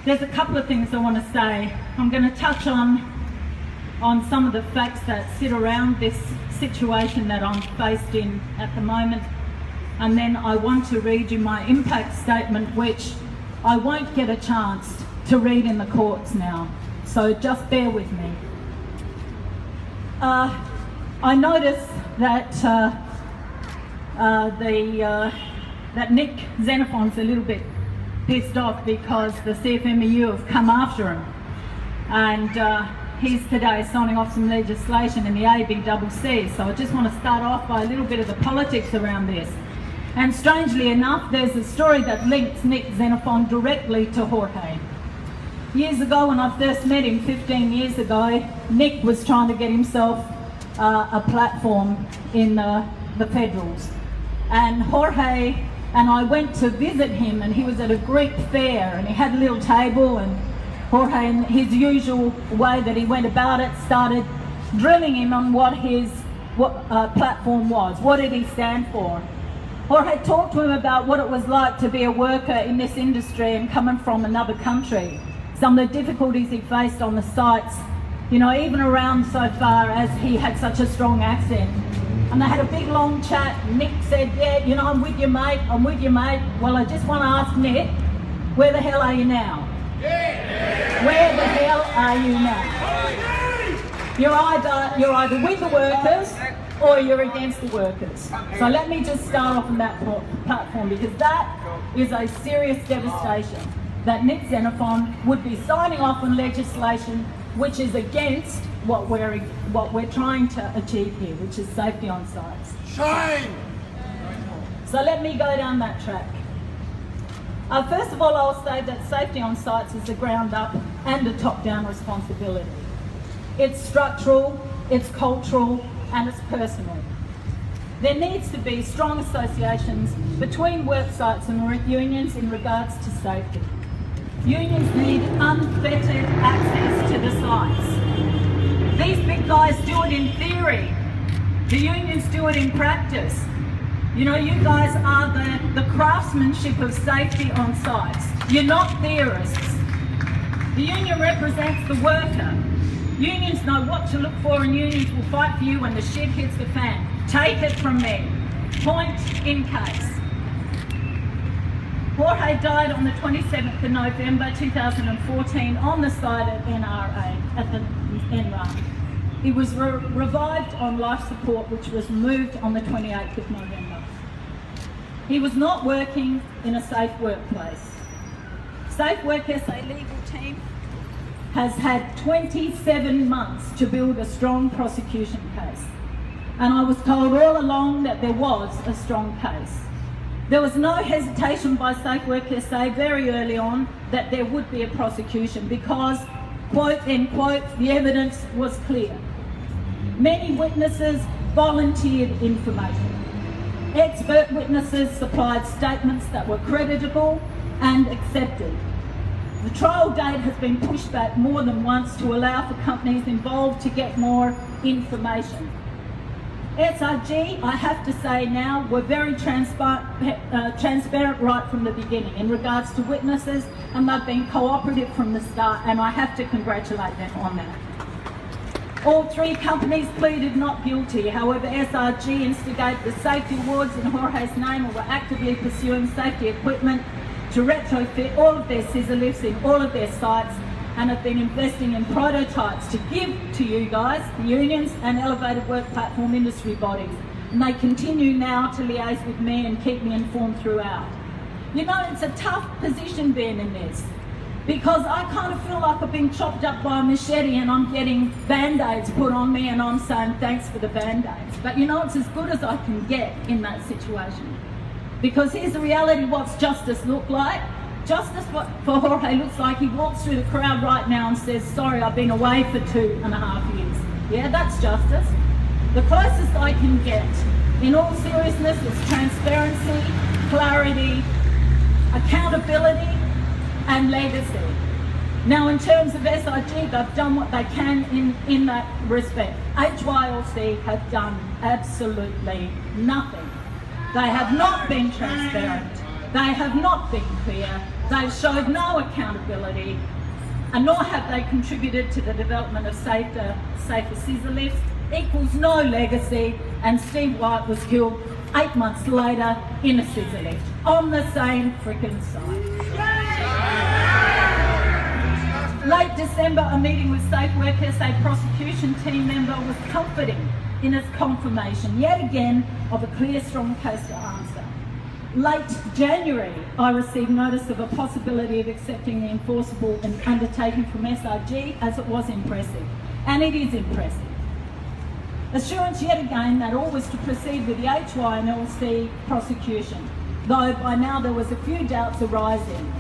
there's a couple of things I want to say. I'm going to touch on some of the facts that sit around this situation that I'm faced in at the moment, and then I want to read you my impact statement, which I won't get a chance to read in the courts now, so just bear with me. I noticed that that Nick Xenophon's a little bit pissed off because the CFMEU have come after him, and he's today signing off some legislation in the ABCC. So I just want to start off by a little bit of the politics around this. And strangely enough, there's a story that links Nick Xenophon directly to Jorge. Years ago, when I first met him 15 years ago, Nick was trying to get himself a platform in the Federals. And Jorge and I went to visit him, and he was at a Greek fair, and he had a little table, and Jorge, in his usual way that he went about it, started drilling him on what his platform was. What did he stand for? Jorge talked to him about what it was like to be a worker in this industry and coming from another country. Some of the difficulties he faced on the sites, you know, even around so far as he had such a strong accent. And they had a big long chat. Nick said, yeah, you know, I'm with you, mate, I'm with you, mate. Well, I just want to ask Nick, where the hell are you now? Yeah. Where the hell are you now? You're either with the workers or you're against the workers. So let me just start off on that platform, because that is a serious devastation that Nick Xenophon would be signing off on legislation which is against what we're trying to achieve here, which is safety on sites. Shame! So let me go down that track. First of all, I'll say that safety on sites is a ground up and a top down responsibility. It's structural, it's cultural, and it's personal. There needs to be strong associations between work sites and unions in regards to safety. Unions need unfettered access to the sites. These big guys do it in theory. The unions do it in practice. You know, you guys are the craftsmanship of safety on sites. You're not theorists. The union represents the worker. Unions know what to look for, and unions will fight for you when the shit hits the fan. Take it from me. Point in case. Jorge died on the 27th of November 2014 on the site at NRA, at the NRA. He was revived on life support, which was removed on the 28th of November. He was not working in a safe workplace. Safe Work SA legal team has had 27 months to build a strong prosecution case. And I was told all along that there was a strong case. There was no hesitation by Safe Work SA very early on that there would be a prosecution because, quote, end quote, the evidence was clear. Many witnesses volunteered information. Expert witnesses supplied statements that were creditable and accepted. The trial date has been pushed back more than once to allow for companies involved to get more information. SRG, I have to say now, were very transparent right from the beginning in regards to witnesses, and they've been cooperative from the start, and I have to congratulate them on that. All three companies pleaded not guilty. However, SRG instigated the safety awards in Jorge's name and were actively pursuing safety equipment to retrofit all of their scissor lifts in all of their sites, and have been investing in prototypes to give to you guys, the unions and elevated work platform industry bodies. And they continue now to liaise with me and keep me informed throughout. You know, it's a tough position being in this, because I kind of feel like I've been chopped up by a machete and I'm getting band-aids put on me and I'm saying thanks for the band-aids. But you know, it's as good as I can get in that situation. Because here's the reality, what's justice look like? Justice for Jorge looks like he walks through the crowd right now and says, sorry, I've been away for 2.5 years. Yeah, that's justice. The closest I can get, in all seriousness, is transparency, clarity, accountability, and legacy. Now, in terms of SIG, they've done what they can in that respect. HYLC have done absolutely nothing. They have not been transparent. They have not been clear, They've showed no accountability, and nor have they contributed to the development of safer scissor lifts, equals no legacy, and Steve White was killed 8 months later in a scissor lift on the same frickin' site. Late December, a meeting with Safe Work SA prosecution team member was comforting in its confirmation, yet again, of a clear, strong case to answer. Late January, I received notice of a possibility of accepting the enforceable undertaking from SRG, as it was impressive, and it is impressive. Assurance yet again that all was to proceed with the HYNLC prosecution, though by now there was a few doubts arising.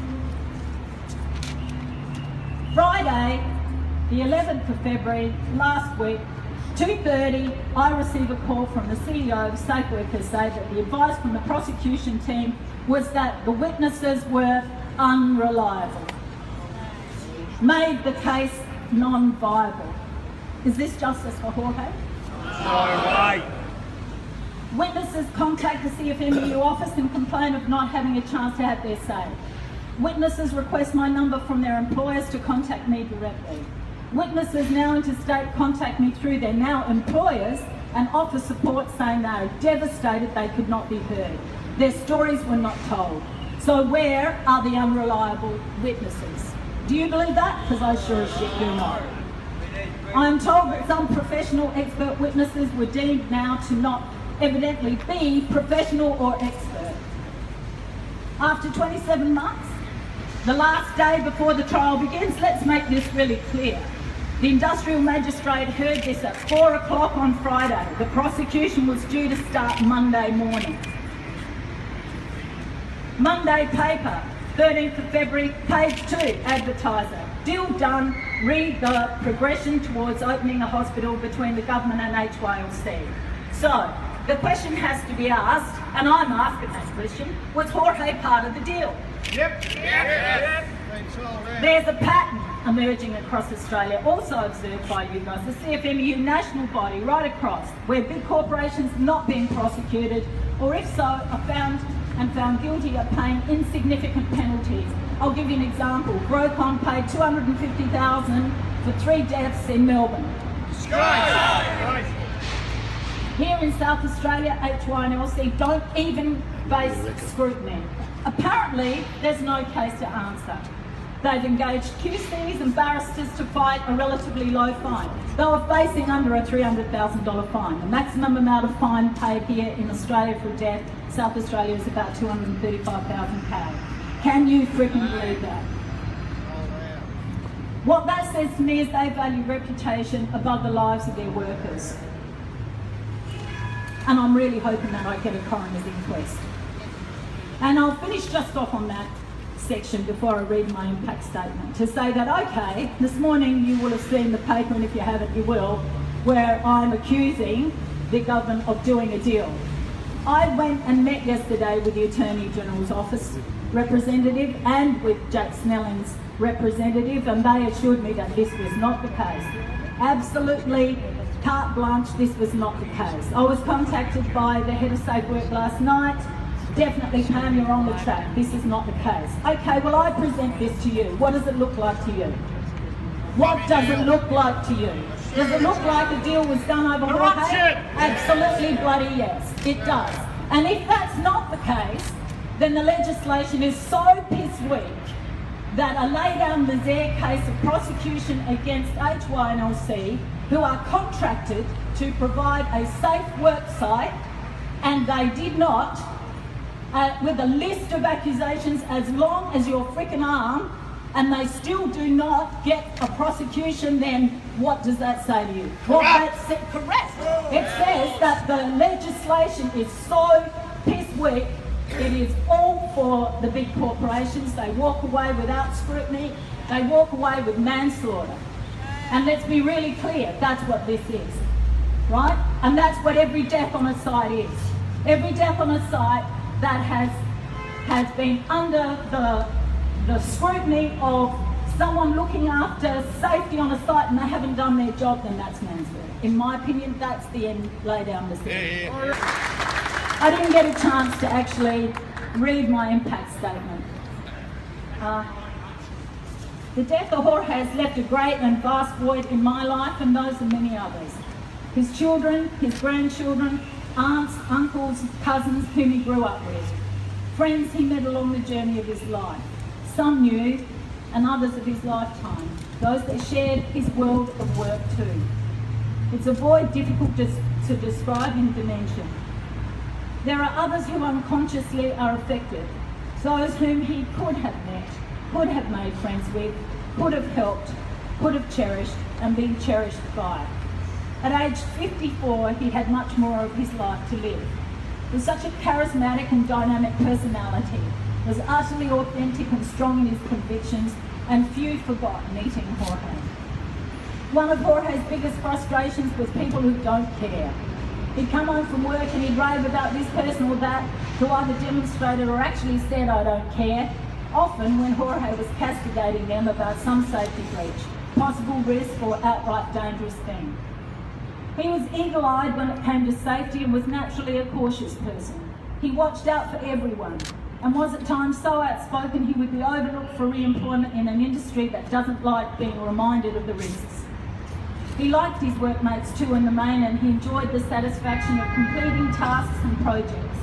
Friday, the 11th of February, last week, 2:30, I received a call from the CEO of Safe Work SA that the advice from the prosecution team was that the witnesses were unreliable, made the case non-viable. Is this justice for Jorge? Right. Witnesses contact the CFMEU office and complain of not having a chance to have their say. Witnesses request my number from their employers to contact me directly. Witnesses now interstate contact me through their now employers and offer support, saying they are devastated they could not be heard. Their stories were not told. So where are the unreliable witnesses? Do you believe that? Because I sure as shit do not. I am told that some professional expert witnesses were deemed now to not evidently be professional or expert. After 27 months, the last day before the trial begins, let's make this really clear. The industrial magistrate heard this at 4 o'clock on Friday. The prosecution was due to start Monday morning. Monday paper, 13th of February, page 2, advertiser. Deal done, read the progression towards opening a hospital between the government and HYLC. So, the question has to be asked, and I'm asking that question, was Jorge part of the deal? Yep. There's a pattern emerging across Australia, also observed by you guys, the CFMEU national body right across, where big corporations not being prosecuted, or if so, are found guilty of paying insignificant penalties. I'll give you an example. Grocon paid $250,000 for 3 deaths in Melbourne. Here in South Australia, HYNLC don't even face scrutiny. Apparently, there's no case to answer. They've engaged QCs and barristers to fight a relatively low fine. They were facing under a $300,000 fine. The maximum amount of fine paid here in Australia for death, South Australia, is about $235,000. Can you freaking believe that? What that says to me is they value reputation above the lives of their workers. And I'm really hoping that I get a coroner's inquest. And I'll finish just off on that section before I read my impact statement to say that, okay, this morning you will have seen the paper, and if you haven't you will, where I'm accusing the government of doing a deal. I went and met yesterday with the Attorney General's office representative and with Jack Snelling's representative, and they assured me that this was not the case. Absolutely carte blanche, this was not the case. I was contacted by the head of Safe Work last night. Definitely, Pam, you're on the track. This is not the case. Okay, well, I present this to you. What does it look like to you? What does it look like to you? Does it look like the deal was done over Jorge? Absolutely bloody yes, it does. And if that's not the case, then the legislation is so piss weak that a lay-down misère case of prosecution against HYNLC, who are contracted to provide a safe work site, and they did not, with a list of accusations as long as your frickin' arm, and they still do not get a prosecution, then what does that say to you? Well, that's correct. It says that the legislation is so piss weak, it is all for the big corporations. They walk away without scrutiny, they walk away with manslaughter. And let's be really clear, that's what this is, right? And that's what every death on a site is. Every death on a site that has been under the scrutiny of someone looking after safety on a site and they haven't done their job, then that's manslaughter. In my opinion, that's the end, lay down the scene. I didn't get a chance to actually read my impact statement. The death of Jorge has left a great and vast void in my life and those of many others. His children, his grandchildren, aunts, uncles, cousins whom he grew up with, friends he met along the journey of his life, some new and others of his lifetime, those that shared his world of work too. It's a void difficult to describe in dimension. There are others who unconsciously are affected, those whom he could have met, could have made friends with, could have helped, could have cherished and been cherished by. At age 54, he had much more of his life to live. With such a charismatic and dynamic personality, was utterly authentic and strong in his convictions, and few forgot meeting Jorge. One of Jorge's biggest frustrations was people who don't care. He'd come home from work and he'd rave about this person or that, who either demonstrated or actually said, "I don't care," often when Jorge was castigating them about some safety breach, possible risk or outright dangerous thing. He was eagle-eyed when it came to safety and was naturally a cautious person. He watched out for everyone and was at times so outspoken he would be overlooked for re-employment in an industry that doesn't like being reminded of the risks. He liked his workmates too in the main, and he enjoyed the satisfaction of completing tasks and projects.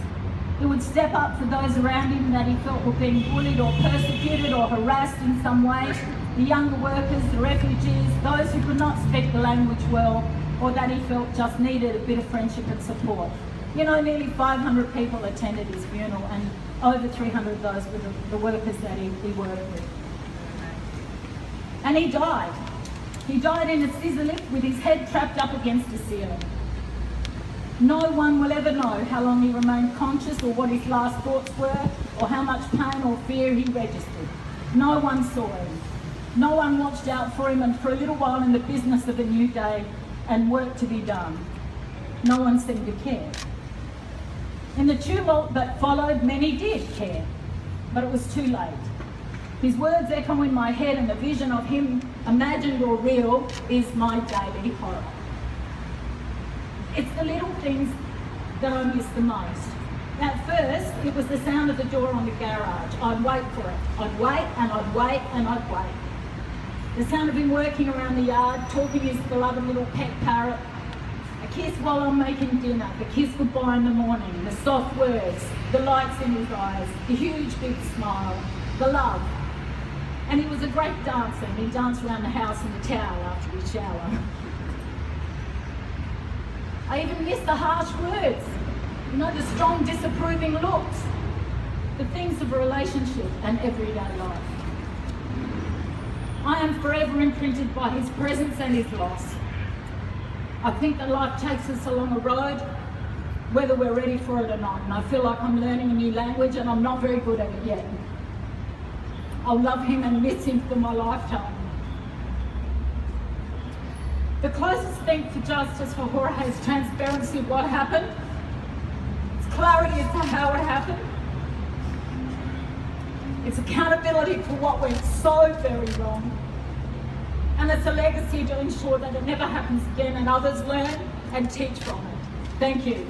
He would step up for those around him that he felt were being bullied or persecuted or harassed in some way, the younger workers, the refugees, those who could not speak the language well, or that he felt just needed a bit of friendship and support. You know, nearly 500 people attended his funeral, and over 300 of those were the workers that he worked with. And he died. He died in a scissor lift with his head trapped up against a ceiling. No one will ever know how long he remained conscious or what his last thoughts were or how much pain or fear he registered. No one saw him. No one watched out for him, and for a little while in the business of a new day and work to be done, no one seemed to care. In the tumult that followed, many did care, but it was too late. His words echo in my head, and the vision of him, imagined or real, is my daily horror. It's the little things that I miss the most. At first, it was the sound of the door on the garage. I'd wait for it. I'd wait and I'd wait and I'd wait. The sound of him working around the yard, talking his beloved little pet parrot. A kiss while I'm making dinner, the kiss goodbye in the morning, the soft words, the lights in his eyes, the huge big smile, the love. And he was a great dancer, and he danced around the house in the towel after we shower. I even miss the harsh words, you know, the strong disapproving looks, the things of a relationship and everyday life. I am forever imprinted by his presence and his loss. I think that life takes us along a road, whether we're ready for it or not, and I feel like I'm learning a new language and I'm not very good at it yet. I'll love him and miss him for my lifetime. The closest thing to justice for Jorge is transparency of what happened. It's clarity as to how it happened. It's accountability for what went so very wrong. And it's a legacy to ensure that it never happens again and others learn and teach from it. Thank you.